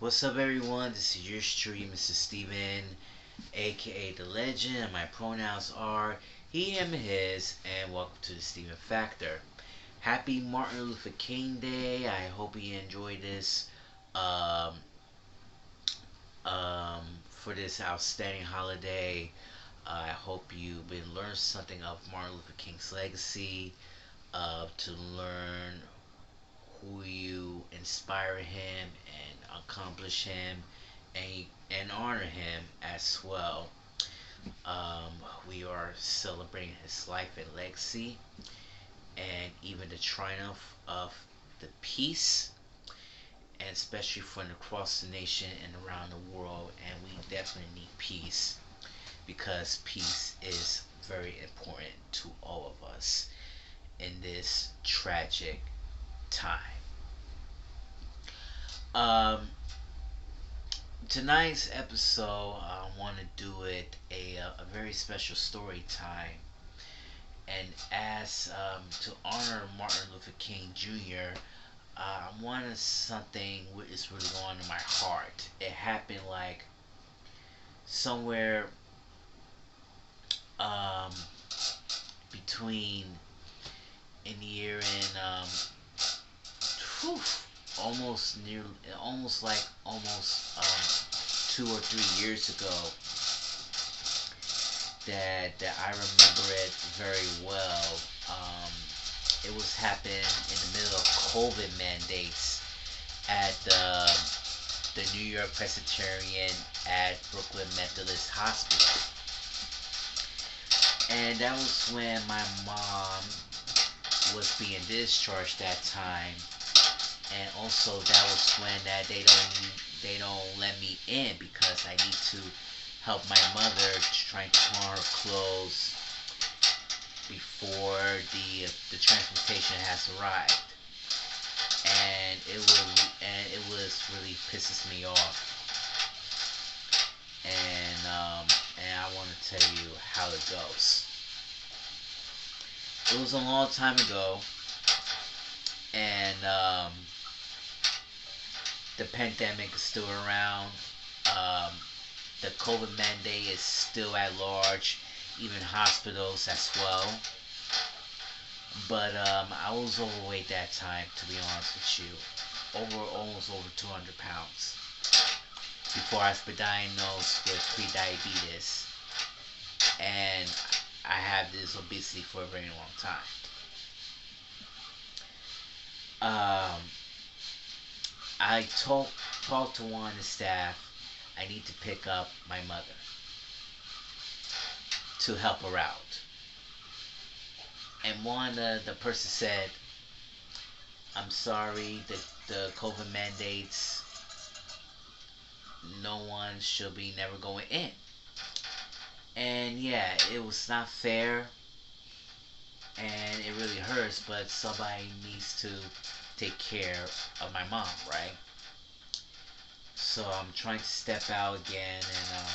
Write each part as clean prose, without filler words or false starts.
What's up, everyone? This is your stream, Mr. Steven, aka The Legend, and my pronouns are he, him, his, and welcome to the Steven Factor. Happy Martin Luther King Day. I hope you enjoy this um, for this outstanding holiday. I hope you've been learning something of Martin Luther King's legacy, to learn who you inspire him and accomplish him and honor him as well. Um, we are celebrating his life and legacy and even the triumph of the peace, and especially from across the nation and around the world. And we definitely need peace because peace is very important to all of us in this tragic time. Um, Tonight's episode, I want to do it a very special story time, and as to honor Martin Luther King Jr., I wanted something which is really going to my heart. It happened like somewhere um, between in the year in whew, almost near almost like almost 2 or 3 years ago that I remember it very well. Um, it was happening in the middle of COVID mandates at the New York Presbyterian at Brooklyn Methodist Hospital, and that was when my mom was being discharged that time, and also that was when that they don't let me in because I need to help my mother trying to put on her clothes before the transportation has arrived, and it was really pisses me off, and I want to tell you how it goes. It was a long time ago, and the pandemic is still around. Um, the COVID mandate is still at large, even hospitals as well. But I was overweight that time, to be honest with you, almost over 200 pounds before I was diagnosed with pre-diabetes, and I had this obesity for a very long time. Um, I talked to one of the staff. I need to pick up my mother to help her out. And one the person said, "I'm sorry, the COVID mandates, no one should be never going in." And yeah, it was not fair, and it really hurts. But somebody needs to take care of my mom, right? So I'm trying to step out again and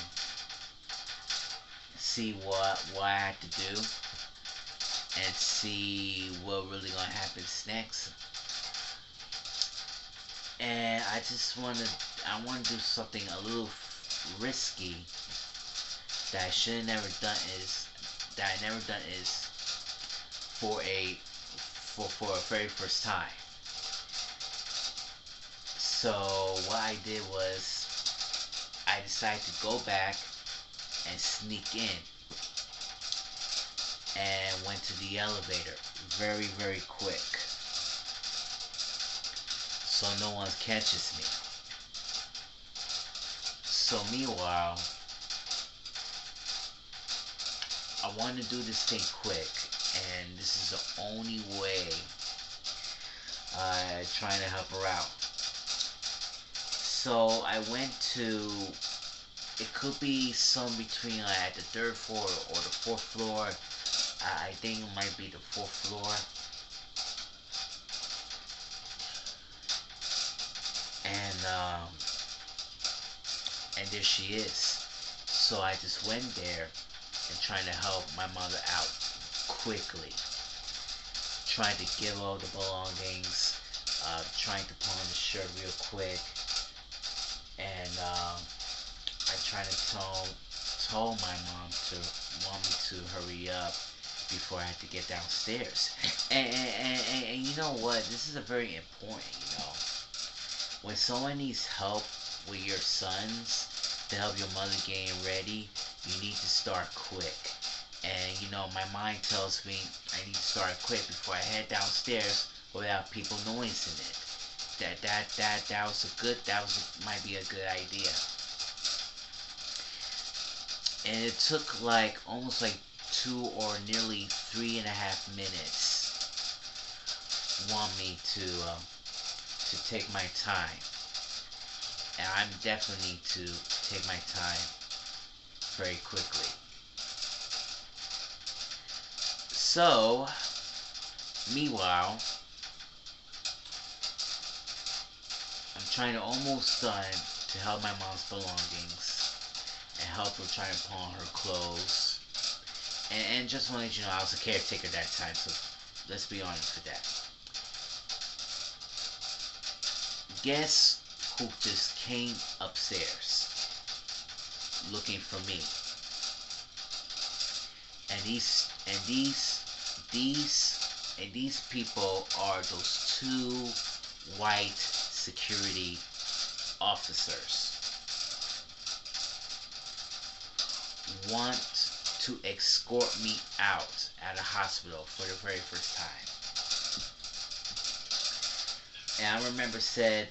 see what I have to do and see what really gonna happen next. And I want to do something a little risky that I should have never done is that I never done is for a very first time. So what I did was I decided to go back and sneak in and went to the elevator very, very quick so no one catches me. So meanwhile, I want to do this thing quick, and this is the only way I trying to help her out. So I went to, it could be some between like at the third floor or the fourth floor. I think it might be the fourth floor. And and there she is. So I just went there and trying to help my mother out quickly. Trying to give all the belongings, trying to put on the shirt real quick, and I tried to told my mom to want me to hurry up before I had to get downstairs. And you know what? This is a very important. When someone needs help with your sons to help your mother getting ready, you need to start quick. And my mind tells me I need to start quick before I head downstairs without people noticing it. That was a good. Might be a good idea. And it took like almost like 2 or nearly 3.5 minutes. Want me to take my time, and I'm definitely need to take my time very quickly. So, meanwhile, I'm trying to almost done to help my mom's belongings and help her try to pawn her clothes. And just want to let you know, I was a caretaker that time, so let's be honest with that. Guess who just came upstairs looking for me? And these people are those two white security officers. Want to escort me out at a hospital for the very first time. And I remember said,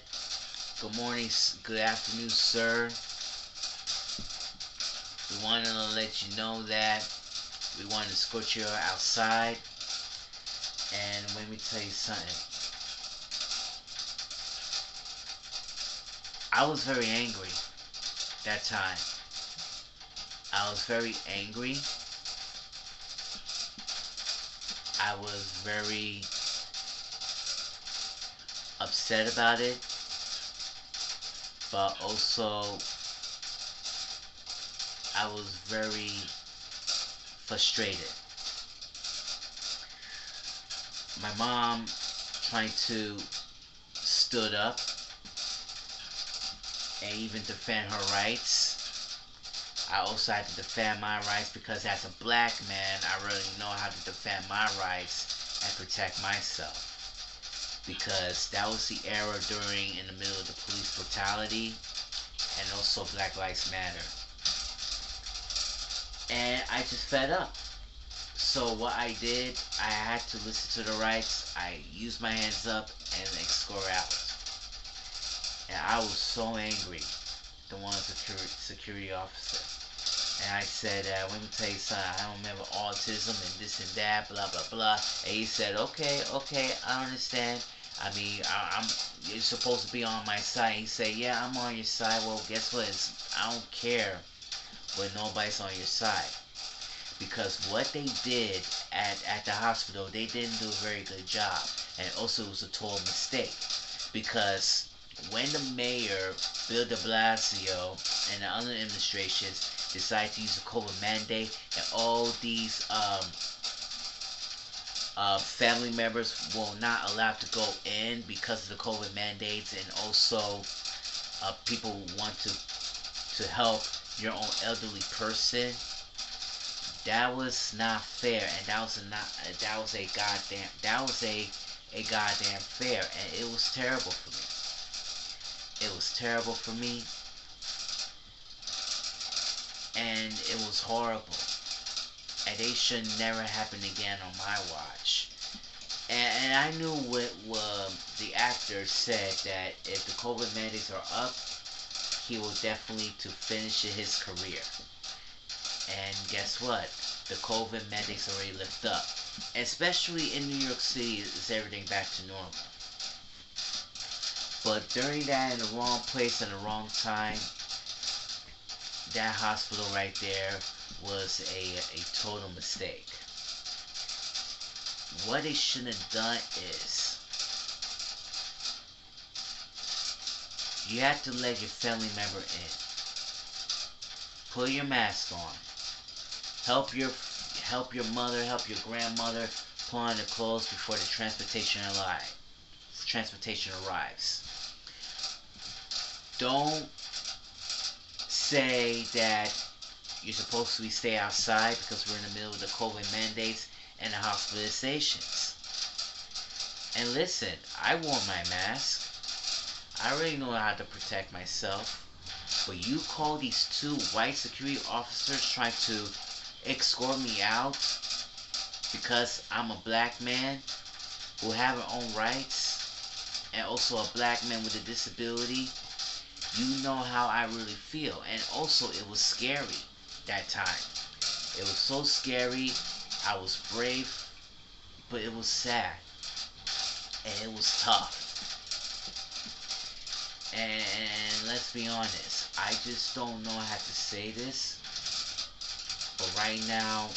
"Good morning, good afternoon, sir. We wanted to let you know that we wanted to escort you outside. And let me tell you something. I was very angry that time. I was very angry. I was very upset about it, but also I was very frustrated. My mom trying to stood up and even defend her rights. I also had to defend my rights because as a black man, I really know how to defend my rights and protect myself. Because that was the era during in the middle of the police brutality and also Black Lives Matter. And I just fed up. So what I did, I had to listen to the rights. I used my hands up and escort out. And I was so angry, the one security officer. And I said, let me tell you something, I don't remember autism and this and that, blah, blah, blah. And he said, okay, I understand. I mean, you're supposed to be on my side. He said, yeah, I'm on your side. Well, guess what? I don't care when nobody's on your side. Because what they did at the hospital, they didn't do a very good job. And also it was a total mistake. Because when the mayor, Bill de Blasio, and the other administrations decided to use a COVID mandate, and all these family members were not allowed to go in because of the COVID mandates, and also people want to help your own elderly person. That was not fair, and that was a goddamn fair, and it was terrible for me. It was terrible for me, and it was horrible. And they should never happen again on my watch. And I knew what the actor said, that if the COVID mandates are up, he will definitely to finish his career. And guess what? The COVID mandates already lift up. And especially in New York City, is everything back to normal. But during that, in the wrong place and the wrong time, that hospital right there was a total mistake. What they should have done is, you have to let your family member in. Put your mask on. Help your mother, help your grandmother put on the clothes before the transportation arrives. Don't say that you're supposed to stay outside because we're in the middle of the COVID mandates and the hospitalizations. And listen, I wore my mask. I already know how to protect myself. But you call these two white security officers trying to escort me out because I'm a black man who have our own rights and also a black man with a disability. You know how I really feel. And also, it was scary that time. It was so scary. I was brave, but it was sad. And it was tough. And let's be honest, I just don't know how to say this. But right now,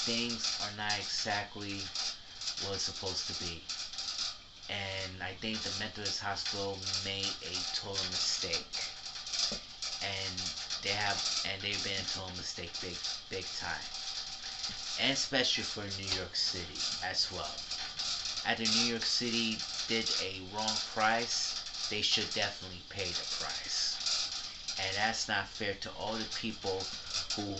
things are not exactly what it's supposed to be. And I think the Methodist Hospital made a total mistake. And they've been a total mistake big time. And especially for New York City as well. After New York City did a wrong price, they should definitely pay the price. And that's not fair to all the people who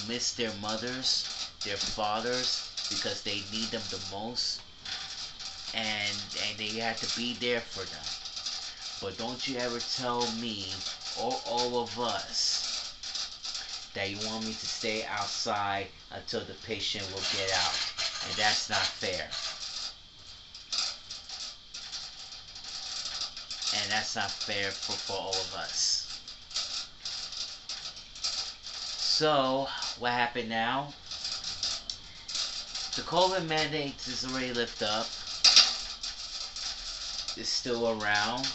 miss their mothers, their fathers, because they need them the most, and they have to be there for them. But don't you ever tell me or all of us that you want me to stay outside until the patient will get out. And that's not fair. And that's not fair for all of us. So, what happened now? The COVID mandate is already lifted up. It's still around.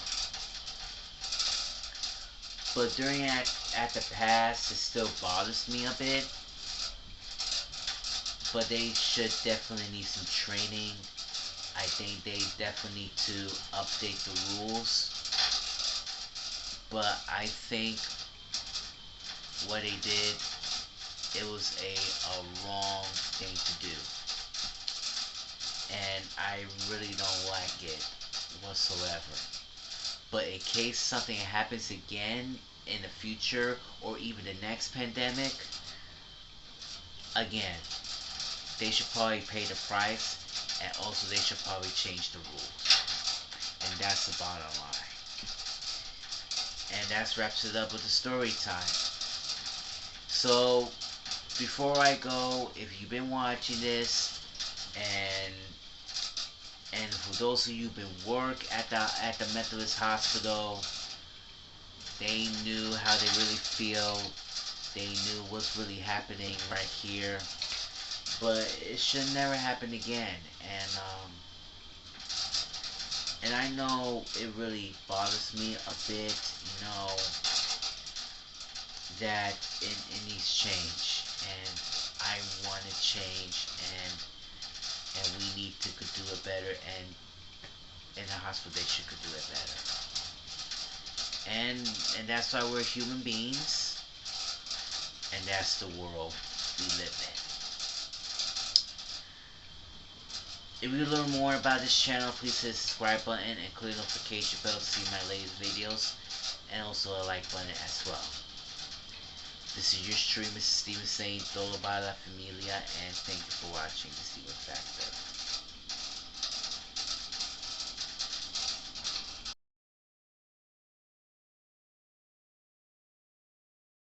But during at the past, it still bothers me a bit. But they should definitely need some training. I think they definitely need to update the rules. But I think what they did, it was a wrong thing to do. And I really don't like it whatsoever. But in case something happens again in the future or even the next pandemic, again, they should probably pay the price, and also they should probably change the rules. And that's the bottom line. And that wraps it up with the story time. So, before I go, if you've been watching this, and for those of you who've been work at the Methodist Hospital, they knew how they really feel. They knew what's really happening right here. But it should never happen again. And I know it really bothers me a bit, that it needs change. And I want to change, and we need to could do it better, and in the hospital they should could do it better. And that's why we're human beings, and that's the world we live in. If you learn more about this channel, please hit the subscribe button and click the notification bell to see my latest videos, and also a like button as well. This is your streamer Steven saying todo para la familia, and thank you for watching the Steven Factor.